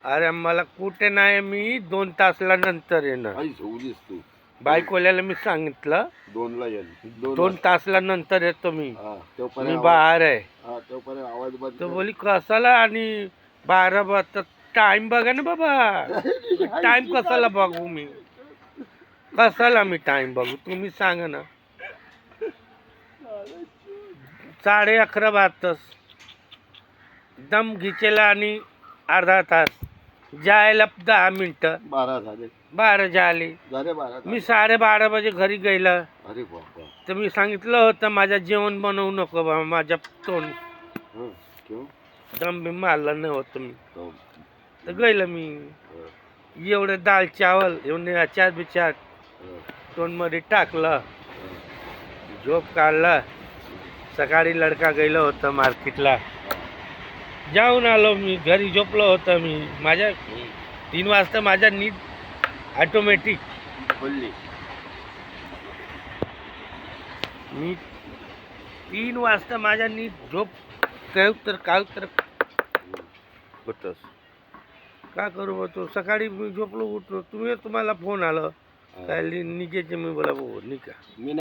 अरे मला कुठे नाही, मी 2 तासला नंतर येणार. आई झोवलीस तू. बायकोल्याला मी सांगितलं 2ला येईल. 2 तासला नंतर येतो मी. हा मी तोपर्यंत बाहेर आहे. हा तोपर्यंत आवाज बंद तो कर. बोली कसाला आणि 12 वाजता टाइम बघा ना बाबा. टाइम कसाला बघू मी, कसाला मी टाइम बघू तुम्ही सांगा ना. 11:30 वाजताच दम घिचेला आणि अर्धा तास जायला 10 मिनिटं. 12 झाले. 12 झाले. झाले 12. मी 12:30 वाजे घरी गेला. अरे बाबा. तर मी सांगितलं होतं माझ्या जेवण बनवू नको बाबा, माझ्या तोंड हं, क्यों? दम बी मारलं नव्हतं मी. तो, तर गेलं मी. एवढे दाल चावल एवढे अचार बिचार तोंडमध्ये टाकलं, झोप काढलं. सकाळी लडका गेलं होतं मार्केटला, जाऊन आलो मी. घरी झोपलो होतं मी. माझ्या 3 वाजता माझ्या नीट ऑटोमॅटिक बोलली. मी 3 वाजता माझ्या नीट झोप काय तर होतस. का करू होतो. सकाळी मी झोपलो उठलो, तुम्हाला फोन आलं काय निघायचे. मी बोला हो निघा. मी